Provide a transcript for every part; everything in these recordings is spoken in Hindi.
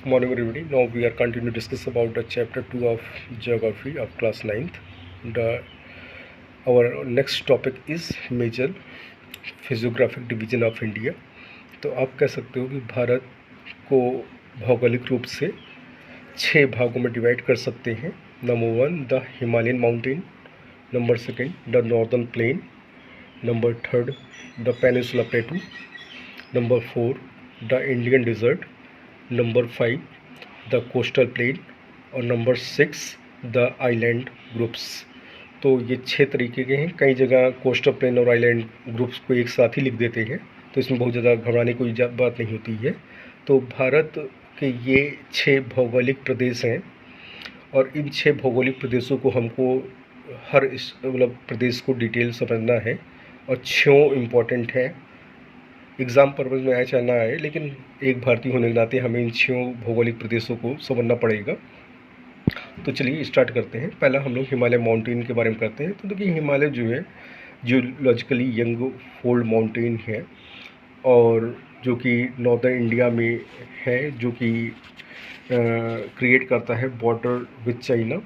Morning everybody. Now we are continuing to discuss about the chapter 2 of geography of class 9th. The our next topic is major physiographic division of India. तो आप कह सकते हो कि भारत को भौगोलिक रूप से 6 भागों में डिवाइड कर सकते हैं. Number 1 the Himalayan mountain, number 2 the northern plain, number 3 the peninsula plateau, number 4 the Indian desert, number 5 the coastal plain और नंबर 6 द आइलैंड ग्रुप्स. तो ये 6 तरीके के हैं. कई जगह कोस्टल प्लेन और आइलैंड ग्रुप्स को एक साथ ही लिख देते हैं, तो इसमें बहुत ज़्यादा घबराने कोई बात नहीं होती है. तो भारत के ये 6 भौगोलिक प्रदेश हैं और इन 6 भौगोलिक प्रदेशों को हमको हर मतलब प्रदेश को डिटेल समझना है और 6 इम्पॉर्टेंट है. एग्ज़ाम पर्पज़ में आए चाहे ना आए, लेकिन एक भारतीय होने के नाते हमें इन 6 भौगोलिक प्रदेशों को समझना पड़ेगा. तो चलिए स्टार्ट करते हैं. पहला हम लोग हिमालय माउंटेन के बारे में करते हैं. तो देखिए हिमालय जो है जियोलॉजिकली यंग फोल्ड माउंटेन है और जो कि नॉर्दर्न इंडिया में है, जो कि क्रिएट करता है border with China.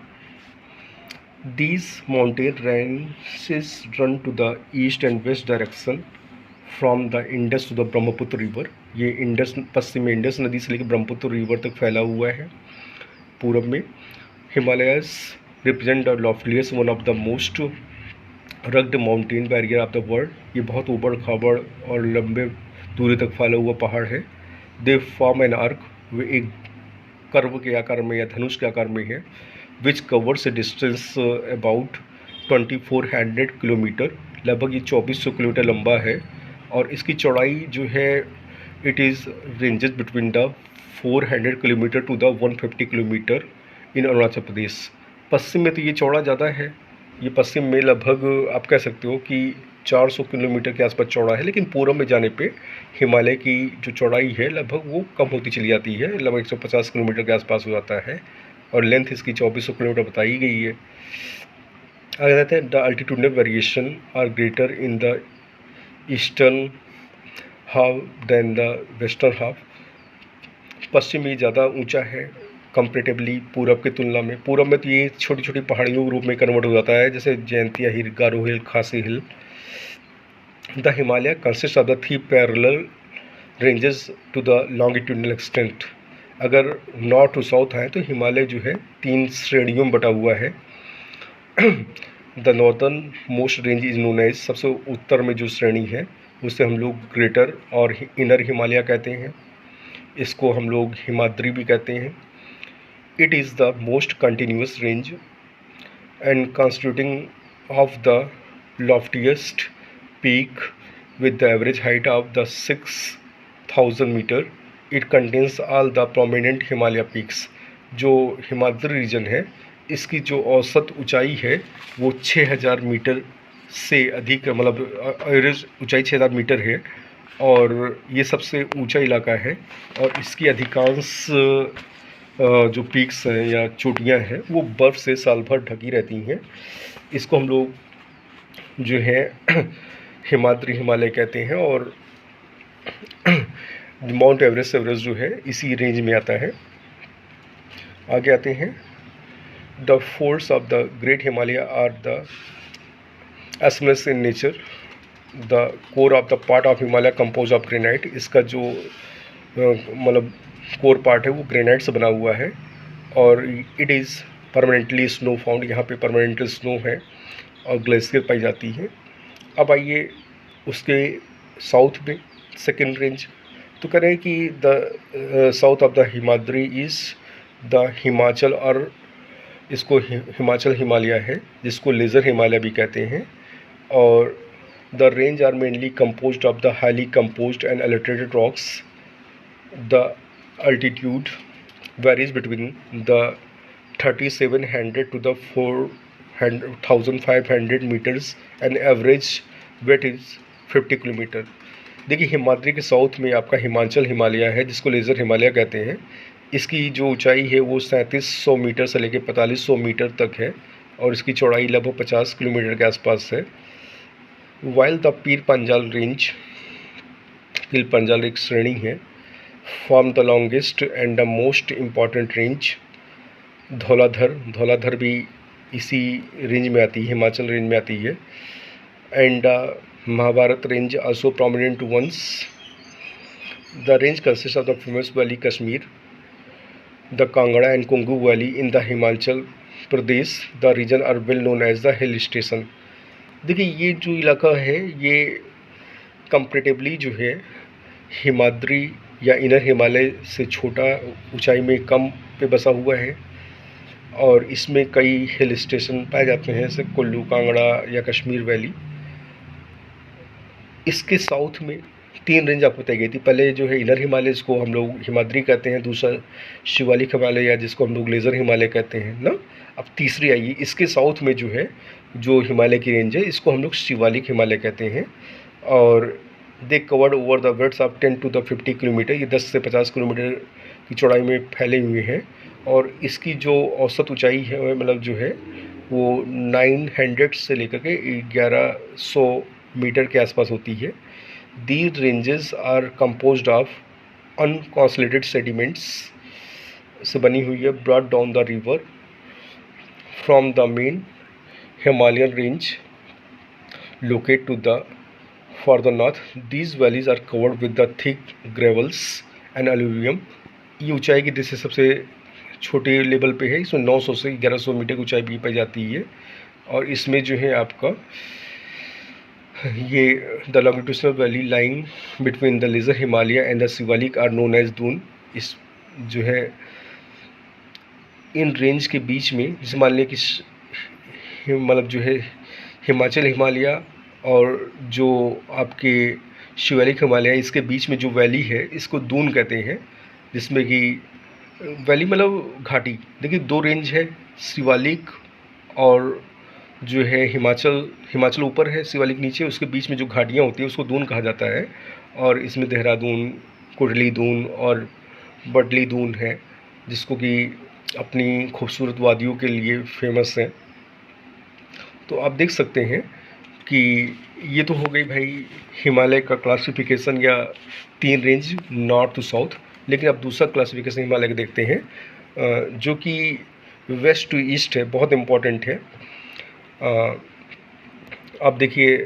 These mountain ranges run to the east and west direction from the Indus to the Brahmaputra river. ये इंडस पश्चिम में इंडस नदी से लेकर ब्रह्मपुत्र रिवर तक फैला हुआ है. पूरब में Himalayas represent the loftiest one of the most rugged mountain barrier of the world. ये बहुत ऊबड़ खाबड़ और लंबे दूरी तक फैला हुआ पहाड़ है. दे फॉर्म एन आर्क, वे एक कर्व के आकार में या धनुष के आकार में है, which covers A distance about 2400 kilometre. लगभग ये 2400 किलोमीटर लंबा है और इसकी चौड़ाई जो है it is ranges between the 400 kilometre to the 150 kilometre in Arunachal Pradesh. पश्चिम में तो ये चौड़ा ज़्यादा है. ये पश्चिम में लगभग आप कह सकते हो कि 400 किलोमीटर के आसपास चौड़ा है, लेकिन पूरब में जाने पे हिमालय की जो चौड़ाई है लगभग वो कम होती चली जाती है, लगभग 150 किलोमीटर के आसपास हो जाता है और लेंथ इसकी 2400 किलोमीटर बताई गई है. आगे जाते हैं. The altitudinal variation are greater in the eastern half than the western half. पश्चिम में ज़्यादा ऊंचा है कंपेरेटिवली पूरब के तुलना में. पूरब में तो ये छोटी छोटी पहाड़ियों के रूप में कन्वर्ट हो जाता है, जैसे जयंतिया हिल, Garo hill, Khasi hill. The Himalaya consist of the 3 parallel ranges to the longitudinal extent. अगर नॉर्थ टू साउथ आए तो हिमालय जो है 3 श्रेणियों में बटा हुआ है. The northern most range is known as, सबसे उत्तर में जो श्रेणी है उसे हम लोग ग्रेटर और इनर हिमालय कहते हैं. इसको हम लोग हिमाद्री भी कहते हैं. It is the most continuous range and constituting of the loftiest peak with the average height of the 6000 metre. It contains all the prominent Himalaya peaks. जो हिमाद्री रीजन है इसकी जो औसत ऊंचाई है वो 6000 मीटर से अधिक, मतलब एवरेज ऊंचाई 6000 मीटर है और ये सबसे ऊंचा इलाका है और इसकी अधिकांश जो पीक्स हैं या चोटियां हैं वो बर्फ़ से साल भर ढकी रहती हैं. इसको हम लोग जो है हिमाद्री हिमालय कहते हैं और माउंट एवरेस्ट जो है इसी रेंज में आता है. आगे आते हैं. The folds of the great Himalaya are the asymmetrical in nature. The core of the part of Himalaya compose of granite. इसका जो मतलब कोर पार्ट है वो ग्रेनाइट से बना हुआ है और it is permanently snow found. यहाँ पे परमानेंटली स्नो है और ग्लेशियर पाई जाती है. अब आइए उसके साउथ में सेकेंड रेंज. तो कह रहे हैं कि the south of the Himadri is the Himachal, और इसको हिमाचल हिमालय है जिसको लेज़र हिमालय भी कहते हैं. और the range are mainly composed of the highly composed and altered rocks. The altitude varies between the 3700 to the 4500 meters and average weight is 50 kilometre. देखिए हिमाद्री के साउथ में आपका हिमाचल हिमालय है जिसको लेज़र हिमालय कहते हैं. इसकी जो ऊंचाई है वो 3700 मीटर से लेकर 4500 मीटर तक है और इसकी चौड़ाई लगभग 50 किलोमीटर के आसपास है. While the Pir Panjal range, Pir Panjal एक श्रेणी है form the longest and the most important range. Dhauladhar भी इसी रेंज में आती है, हिमाचल रेंज में आती है। And Mahabharat range also prominent ones. The range consist of the famous valley Kashmir, the Kangra and कुंगू valley in the Himachal Pradesh. The region are well known as the hill station. देखिए ये जो इलाका है ये कंपेरेटिवली जो है हिमाद्री या इनर हिमालय से छोटा, ऊंचाई में कम पे बसा हुआ है और इसमें कई हिल स्टेशन पाए जाते हैं जैसे कुल्लू, कांगड़ा या कश्मीर वैली। इसके साउथ में 3 रेंज आपको बताई गई थी। पहले जो है इनर हिमालय, जिसको हम लोग हिमाद्री कहते हैं, दूसरा शिवालिक हिमालय या जिसको हम लोग लेज़र हिमालय कहते हैं ना। अब तीसरी आइए, इसके साउथ में जो है जो हिमालय की रेंज है इसको हम लोग शिवालिक हिमालय कहते हैं। और they covered over the widths of 10 to 50 kilometre. ये 10 से 50 किलोमीटर की चौड़ाई में फैले हुए हैं और इसकी जो औसत ऊंचाई है मतलब जो है वो 900 से लेकर के 1100 मीटर के आसपास होती है। These ranges are composed of unconsolidated sediments से बनी हुई है, brought down the river from the main Himalayan range located to the further north. These valleys are covered with the thick gravels and alluvium. ये ऊंचाई की दृष्टि से सबसे छोटे लेवल पे है, इसमें 900 से 1100 मीटर की ऊंचाई भी पाई जाती है। और इसमें जो है आपका ये the longitudinal valley lying between the lesser Himalaya and the Shivalik are known as Doon. इस जो है इन रेंज के बीच में हिमालय की मतलब जो है हिमाचल हिमालय और जो आपके शिवालिक हिमालय, इसके बीच में जो वैली है इसको दून कहते हैं, जिसमें कि वैली मतलब घाटी। देखिए 2 रेंज है, शिवालिक और जो है हिमाचल ऊपर है, शिवालिक नीचे, उसके बीच में जो घाटियाँ होती है उसको दून कहा जाता है। और इसमें देहरादून, कुडली दून और बडली दून है, जिसको कि अपनी खूबसूरत वादियों के लिए फेमस है। तो आप देख सकते हैं कि ये तो हो गई भाई हिमालय का क्लासिफिकेशन या 3 रेंज नॉर्थ टू साउथ। लेकिन अब दूसरा क्लासिफिकेशन हिमालय का देखते हैं जो कि वेस्ट टू ईस्ट है, बहुत इम्पॉर्टेंट है। अब देखिए,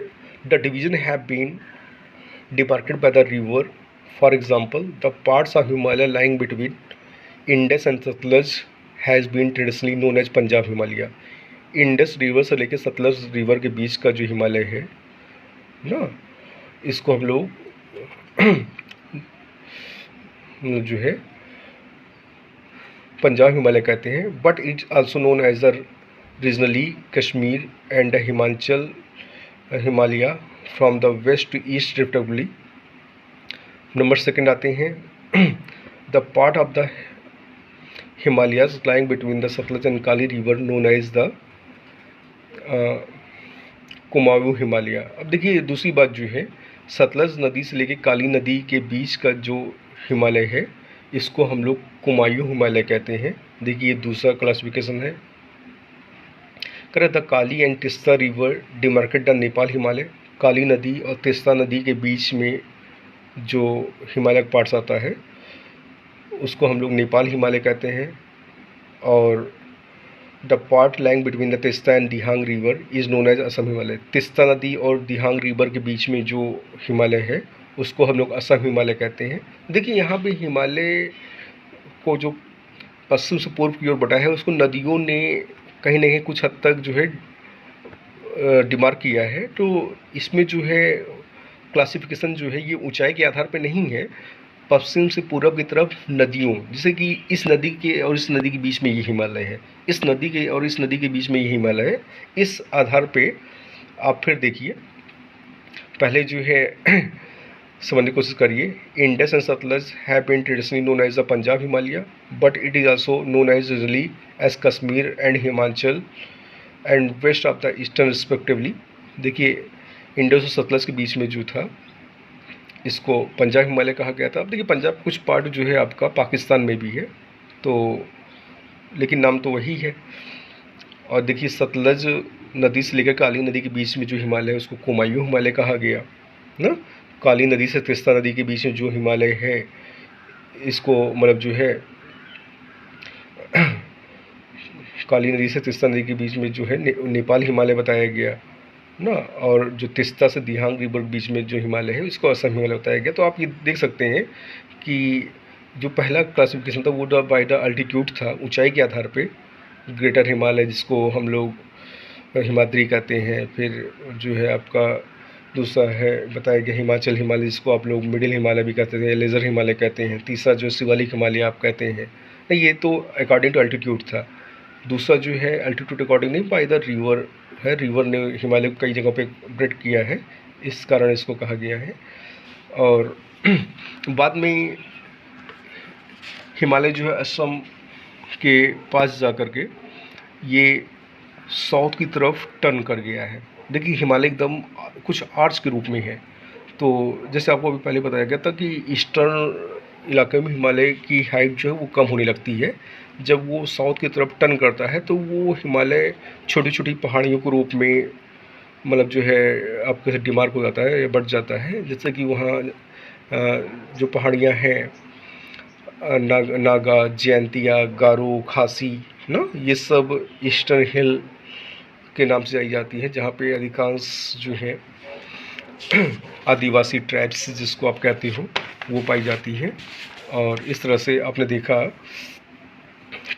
the division have been demarcated by the river. For example, the parts of Himalaya lying between Indus and Sutlej has been traditionally known as Punjab Himalaya. Indus river से लेकर सतलज रिवर के बीच का जो हिमालय है ना, इसको हम लोग जो है पंजाब हिमालय कहते हैं। But it's also known as the regionally Kashmir and Himachal Himalaya from the west to east respectively. Number 2 आते हैं the part of the Himalayas lying between the Sutlej and Kali river known as the Kumaon Himalaya. अब देखिए दूसरी बात जो है, सतलज नदी से लेकर काली नदी के बीच का जो हिमालय है इसको हम लोग कुमाऊं हिमालय कहते हैं। देखिए ये दूसरा क्लासिफिकेशन है। The Kali and Teesta river demarcate the Nepal Himalaya. Kali नदी और तिस्ता नदी के बीच में जो हिमालय का पार्ट्स आता है उसको हम लोग नेपाल हिमालय कहते हैं। और the part lying between the Teesta and Dihang river is known as Assam Himalaya. Teesta नदी और दिहांग रिवर के बीच में जो हिमालय है उसको हम लोग असम हिमालय कहते हैं। देखिए यहाँ पे हिमालय को जो पश्चिम से पूर्व की ओर बढ़ा है उसको नदियों ने कहीं ना कहीं कुछ हद तक जो है डिमार्क किया है। तो इसमें जो है क्लासिफिकेशन जो है ये ऊंचाई के आधार पर नहीं है, पश्चिम से पूर्व की तरफ नदियों, जैसे कि इस नदी के और इस नदी के बीच में ये हिमालय है, इस नदी के और इस नदी के बीच में ये हिमालय है। इस आधार पे आप फिर देखिए, पहले जो है समझने की कोशिश करिए। Indus and Sutlej have been traditionally known as the Punjab Himalaya, but it is also known as regionally as Kashmir and Himachal and west of the eastern respectively. देखिए इंडस और सतलज के बीच में जो था इसको पंजाब हिमालय कहा गया था। अब देखिए पंजाब कुछ पार्ट जो है आपका पाकिस्तान में भी है, तो लेकिन नाम तो वही है। और देखिए सतलज नदी से लेकर काली नदी के बीच में जो हिमालय है उसको कुमाऊं हिमालय कहा गया ना। काली नदी से तिस्ता नदी के बीच में जो हिमालय है इसको मतलब जो है काली नदी से तीस्ता नदी के बीच में जो है नेपाल हिमालय बताया गया ना, और जो तीस्ता से दिहांग रिवर के बीच में जो हिमालय है इसको असम हिमालय बताया गया। तो आप ये देख सकते हैं कि जो पहला क्लासिफिकेशन था वो बाय द अल्टीट्यूड था, ऊंचाई के आधार पे। ग्रेटर हिमालय जिसको हम लोग हिमाद्री कहते हैं, फिर जो है आपका दूसरा है बताया गया हिमाचल हिमालय जिसको आप लोग मिडिल हिमालय भी कहते हैं, लेज़र हिमालय कहते हैं। तीसरा जो शिवालिक हिमालय आप कहते हैं, ये तो अकॉर्डिंग टू अल्टीट्यूड था। दूसरा जो है अल्टीट्यूड अकॉर्डिंग नहीं, बाय द रिवर है, रिवर ने हिमालय को कई जगहों पे ब्रेड किया है, इस कारण इसको कहा गया है। और बाद में हिमालय जो है असम के पास जा कर के ये साउथ की तरफ टर्न कर गया है। देखिए हिमालय एकदम कुछ आर्च के रूप में है। तो जैसे आपको अभी पहले बताया गया था कि ईस्टर्न इलाके में हिमालय की हाइट जो है वो कम होने लगती है। जब वो साउथ की तरफ टर्न करता है तो वो हिमालय छोटी छोटी पहाड़ियों के रूप में मतलब जो है आपके डिमार्क हो जाता है या बढ़ जाता है। जैसे कि वहाँ जो पहाड़ियाँ हैं नागा, जयंतिया, गारो, खासी ना, ये सब ईस्टर्न हिल के नाम से आई जाती है, जहाँ पे अधिकांश जो है आदिवासी ट्राइब्स जिसको आप कहते हो वो पाई जाती है। और इस तरह से आपने देखा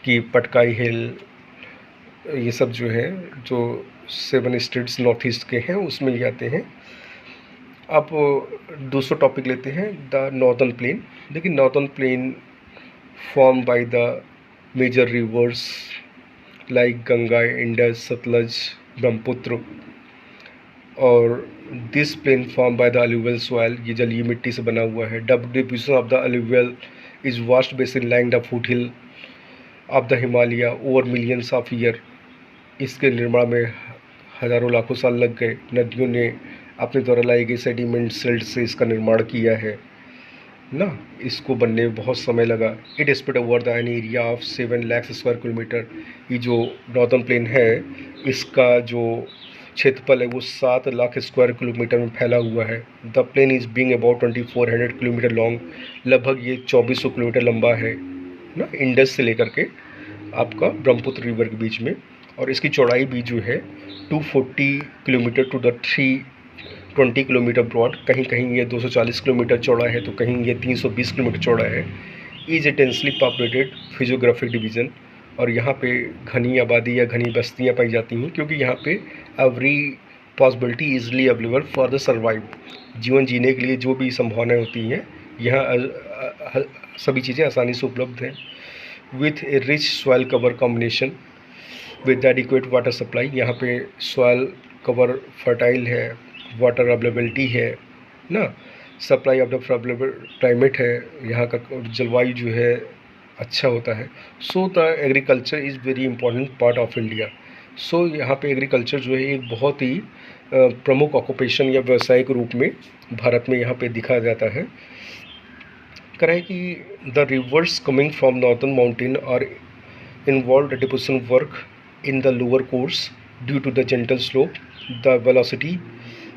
कि पटकाई हिल ये सब जो है जो 7 स्टेट्स नॉर्थ ईस्ट के हैं उसमें ये आते हैं। अब दूसरा टॉपिक लेते हैं द नॉर्दर्न प्लेन। देखिए northern plain form by the major rivers like Ganga, Indus, Sutlej, Brahmaputra. और this plain form by the alluvial soil, ये जलीय मिट्टी से बना हुआ है। Distribution of the alluvial is vast basin lying the foot hill of the Himalaya over millions of year. इसके निर्माण में हज़ारों लाखों साल लग गए। नदियों ने अपने द्वारा लाई गई सेडिमेंट सिल्ट से इसका निर्माण किया है ना, इसको बनने में बहुत समय लगा। It spread over the an area of 7 lakh square kilometre. ये जो नॉर्दर्न प्लेन है इसका जो क्षेत्रफल है वो 7 लाख स्क्वायर किलोमीटर में फैला हुआ है। The plain is being about 2400 kilometre long, लगभग ये 2400 किलोमीटर लंबा है ना, इंडस से लेकर के आपका ब्रह्मपुत्र रिवर के बीच में। और इसकी चौड़ाई भी जो है 240 kilometre to the 320 kilometre broad. कहीं कहीं ये 240 किलोमीटर चौड़ा है तो कहीं ये 320 किलोमीटर चौड़ा है। Is a densely populated physiographic division, और यहाँ पे घनी आबादी या घनी बस्तियाँ पाई जाती हैं, क्योंकि यहाँ पे every possibility easily available for the survive. जीवन जीने के लिए जो भी संभावनाएं होती हैं यहाँ सभी चीज़ें आसानी से उपलब्ध हैं। With a rich soil cover combination with adequate water supply, यहाँ पे सॉइल कवर फर्टाइल है, वाटर अवेलेबिलिटी है ना, supply of the favourable climate है, यहाँ का जलवायु जो है अच्छा होता है। So the agriculture is very important part of India. So यहाँ पे एग्रीकल्चर जो है एक बहुत ही प्रमुख ऑक्यूपेशन या व्यवसाय के रूप में भारत में यहाँ पे दिखा जाता है। करें कि the reverse coming from northern mountain और involved deposition work in the lower course due to the gentle slope. The velocity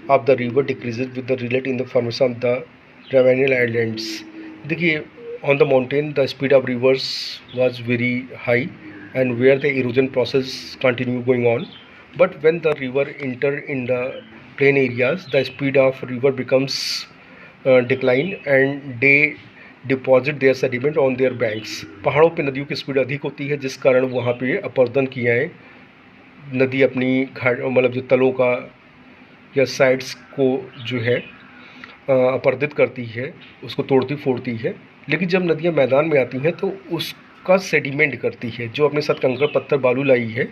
of the river decreases with the relate in the formation of the Ravenel Islands. देखिए on the mountain the speed of rivers was very high and where the erosion process continue going on, but when the river enter in the plain areas the speed of river becomes decline and they deposit their sediment on their banks. पहाड़ों पे नदियों की स्पीड अधिक होती है जिस कारण वहाँ पे अपर्दन क्रियाएँ नदी अपनी घाट मतलब जो तलों का या साइड्स को जो है अपर्दित करती है, उसको तोड़ती फोड़ती है। लेकिन जब नदियाँ मैदान में आती हैं तो उसका सेडिमेंट करती है, जो अपने साथ कंकड़ पत्थर बालू लाई है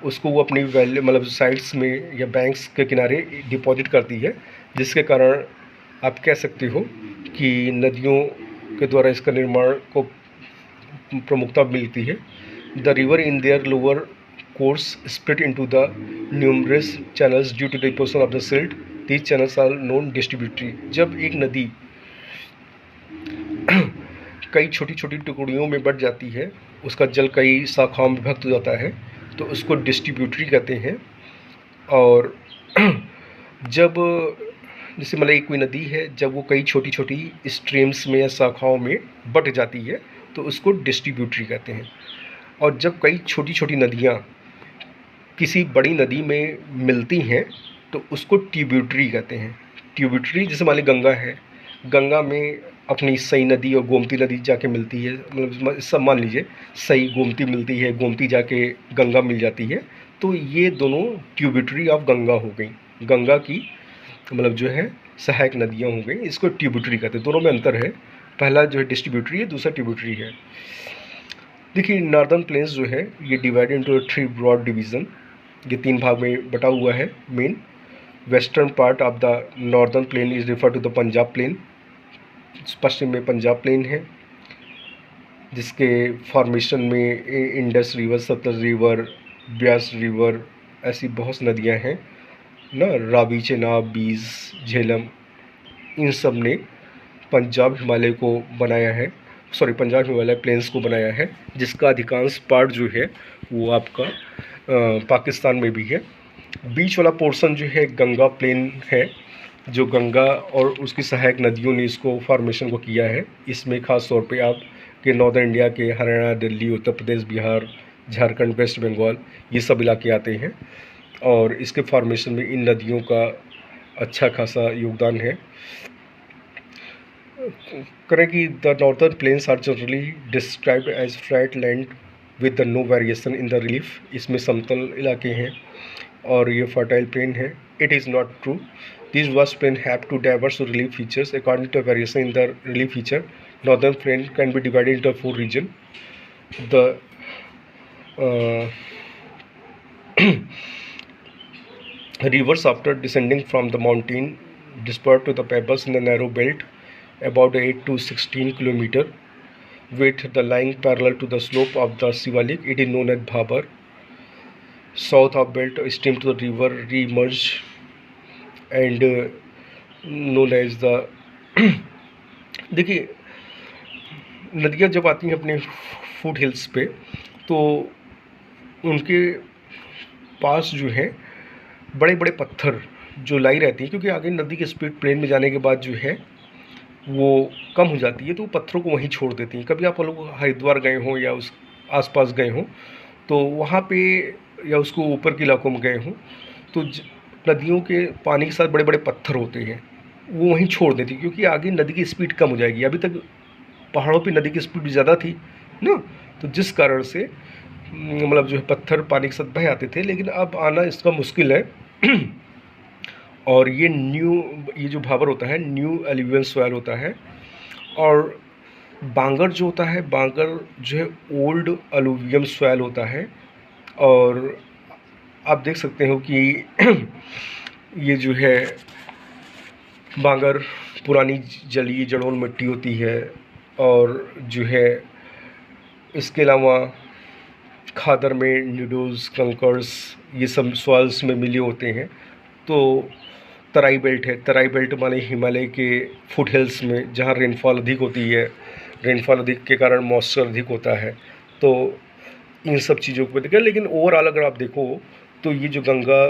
उसको वो अपनी वैल्यू मतलब साइड्स में या बैंक्स के किनारे डिपॉजिट करती है, जिसके कारण आप कह सकते हो कि नदियों के द्वारा इसका निर्माण को प्रमुखता मिलती है। The river in their lower course split into the numerous channels due to the deposition of the silt. These channels are known distributary. जब एक नदी कई छोटी छोटी टुकड़ियों में बढ़ जाती है, उसका जल कई शाखाओं में विभक्त हो जाता है, तो उसको डिस्ट्रीब्यूटरी कहते हैं। और जब जैसे मतलब एक कोई नदी है, जब वो कई छोटी छोटी स्ट्रीम्स में या शाखाओं में बट जाती है तो उसको डिस्ट्रीब्यूटरी कहते हैं। और जब कई छोटी छोटी नदियाँ किसी बड़ी नदी में मिलती हैं तो उसको ट्यूब्यूटरी कहते हैं। ट्यूब्यूटरी जैसे मान ली गंगा है, गंगा में अपनी सई नदी और गोमती नदी जाके मिलती है, मतलब सब मान लीजिए सई गोमती मिलती है, गोमती जाके गंगा मिल जाती है, तो ये दोनों ट्यूब्यूटरी ऑफ गंगा हो गई, गंगा की मतलब जो है सहायक नदियाँ हो गई, इसको ट्यूब्यूटरी कहते हैं। दोनों में अंतर है, पहला जो है डिस्ट्रीब्यूटरी है, दूसरा ट्यूब्यूटरी है। देखिए नॉर्दर्न प्लेन्स जो है ये डिवाइडेड इनटू 3 ब्रॉड डिवीज़न, ये 3 भाग में बटा हुआ है main. Western part of the northern plain is refer to the Punjab plain, पश्चिम में पंजाब प्लेन है, जिसके फॉर्मेशन में Indus river, Sutlej river, Beas river, ऐसी बहुत सी नदियाँ हैं ना, रावी, चेनाब, बीस, झेलम, इन सब ने पंजाब हिमालय को बनाया है, पंजाब हिमालय प्लेन्स को बनाया है, जिसका अधिकांश पार्ट जो है वो आपका पाकिस्तान में भी है। बीच वाला पोर्शन जो है गंगा प्लेन है, जो गंगा और उसकी सहायक नदियों ने इसको फॉर्मेशन को किया है। इसमें ख़ास तौर पे आप के नॉर्दर्न इंडिया के हरियाणा, दिल्ली, उत्तर प्रदेश, बिहार, झारखंड, वेस्ट बंगाल, ये सब इलाके आते हैं और इसके फॉर्मेशन में इन नदियों का अच्छा खासा योगदान है। करें कि the northern plains are generally described as flat land with the no variation in the relief, इसमें समतल इलाके हैं और ये फर्टाइल प्लेन है। It is not true, this vast plain have two diverse relief features according to variation in the relief feature. Northern plain can be divided into 4 region. The rivers after descending from the mountain dispersed to the pebbles in the narrow belt about 8 to 16 km with the lying parallel to the slope of the Sivalik. It is known as Bhabar. South of belt stream to the river re-emerge and known as the देखिए नदियाँ जब आती हैं अपने फुट हिल्स पे तो उनके पास जो है बड़े बड़े पत्थर जो लाई रहती हैं, क्योंकि आगे नदी की स्पीड प्लेन में जाने के बाद जो है वो कम हो जाती है, तो वो पत्थरों को वहीं छोड़ देती हैं। कभी आप लोग हरिद्वार गए हों या उस आसपास गए हों तो वहाँ पे या उसको ऊपर के इलाकों में गए हों तो नदियों के पानी के साथ बड़े बड़े पत्थर होते हैं, वो वहीं छोड़ देती, क्योंकि आगे नदी की स्पीड कम हो जाएगी। अभी तक पहाड़ों पे नदी की स्पीड ज़्यादा थी ना, तो जिस कारण से मतलब जो है पत्थर पानी के साथ बह आते थे, लेकिन अब आना इसका मुश्किल है। और ये जो भाबर होता है न्यू एल्यूवियल सॉइल होता है, और बांगर जो होता है, बांगर जो है ओल्ड एल्यूवियल सॉइल होता है। और आप देख सकते हो कि ये जो है बांगर पुरानी जलीय जड़ोल मिट्टी होती है, और जो है इसके अलावा खादर में न्यूडल्स, कंकर्स, ये सब सॉइल्स में मिले होते हैं। तो तराई बेल्ट है, तराई बेल्ट माने हिमालय के फुट हिल्स में जहाँ रेनफॉल अधिक होती है, रेनफॉल अधिक के कारण मॉइस्चर अधिक होता है, तो इन सब चीज़ों को देखा। लेकिन ओवरऑल अगर आप देखो तो ये जो गंगा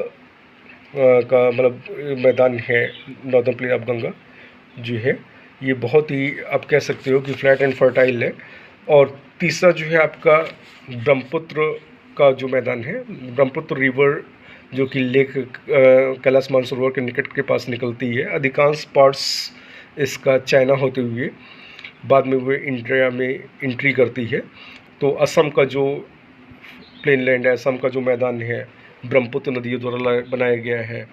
का मतलब मैदान है, नॉर्दर्न प्लेन ऑफ गंगा जो है, ये बहुत ही आप कह सकते हो कि फ्लैट एंड फर्टाइल है। और तीसरा जो है आपका ब्रह्मपुत्र का जो मैदान है, ब्रह्मपुत्र रिवर जो कि लेक कैलाश मानसरोवर के निकट के पास निकलती है, अधिकांश पार्ट्स इसका चाइना होते हुए बाद में वो इंडिया में एंट्री करती है। तो असम का जो प्लेन लैंड है, असम का जो मैदान है, ब्रह्मपुत्र नदियों द्वारा बनाया गया है,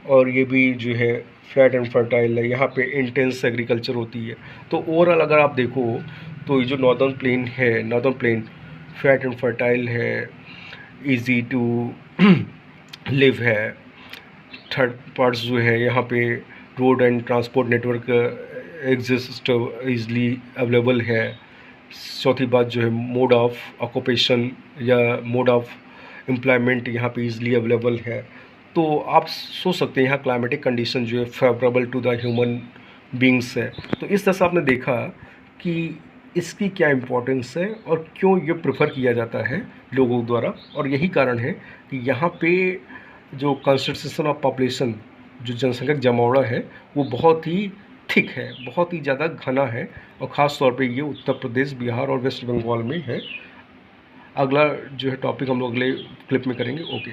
और ये भी जो है फ्लैट एंड फर्टाइल है, यहाँ पे इंटेंस एग्रीकल्चर होती है। तो ओवरऑल अगर आप देखो तो ये जो नॉर्दर्न प्लेन है, northern plain flat and fertile है, इजी टू लिव है। थर्ड पार्ट्स जो है यहाँ पे road and transport network exist easily available है। चौथी बात जो है मोड ऑफ ऑक्यूपेशन या मोड ऑफ एम्प्लॉयमेंट यहाँ पे ईजली अवेलेबल है। तो आप सोच सकते हैं यहाँ क्लाइमेटिक कंडीशन जो है favourable to the human beings है। तो इस तरह से आपने देखा कि इसकी क्या इम्पोर्टेंस है और क्यों ये प्रेफर किया जाता है लोगों द्वारा। और यही कारण है कि यहाँ पे जो कंसंट्रेशन ऑफ पॉपुलेशन जो जनसंख्यक जमावड़ा है वो बहुत ही थिक है, बहुत ही ज़्यादा घना है, और ख़ास तौर पे ये उत्तर प्रदेश, बिहार और वेस्ट बंगाल में है। अगला जो है टॉपिक हम लोग अगले क्लिप में करेंगे। ओके।